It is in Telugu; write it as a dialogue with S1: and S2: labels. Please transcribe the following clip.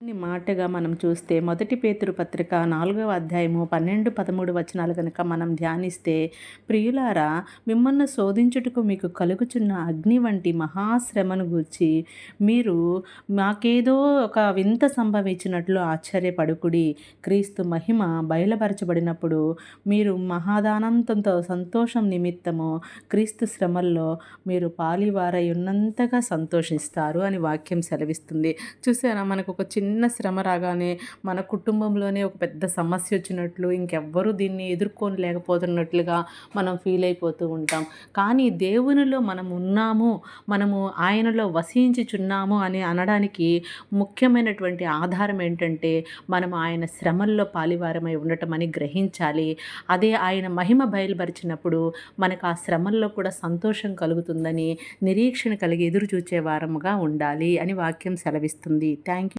S1: మాటగా మనం చూస్తే మొదటి పేతురు పత్రిక 4వ అధ్యాయము 12, 13 వచనాలు గనుక మనం ధ్యానిస్తే, ప్రియులారా, మిమ్మల్ని శోధించుటకు మీకు కలుగుచున్న అగ్ని వంటి మహాశ్రమను గూర్చి మీరు మాకేదో ఒక వింత సంభవించినట్లు ఆశ్చర్యపడుకుడి. క్రీస్తు మహిమ బయలుపరచబడినప్పుడు మీరు మహాదానంతంతో సంతోషం నిమిత్తము క్రీస్తు శ్రమల్లో మీరు పాలివారై ఉన్నంతగా సంతోషిస్తారు అని వాక్యం సెలవిస్తుంది. చూసారా, మనకు ఒక చిన్న శ్రమ రాగానే మన కుటుంబంలోనే ఒక పెద్ద సమస్య వచ్చినట్లు, ఇంకెవ్వరూ దీన్ని ఎదుర్కోలేకపోతున్నట్లుగా మనం ఫీల్ అయిపోతూ ఉంటాం. కానీ దేవునిలో మనం ఉన్నాము, మనము ఆయనలో వసించుచున్నాము అని అనడానికి ముఖ్యమైనటువంటి ఆధారం ఏంటంటే, మనం ఆయన శ్రమల్లో పాలివారమై ఉండటం అని గ్రహించాలి. అదే ఆయన మహిమ బయలుపరిచినప్పుడు మనకు ఆ శ్రమల్లో కూడా సంతోషం కలుగుతుందని నిరీక్షణ కలిగి ఎదురు చూచే వారముగా ఉండాలి అని వాక్యం సెలవిస్తుంది. Thank you.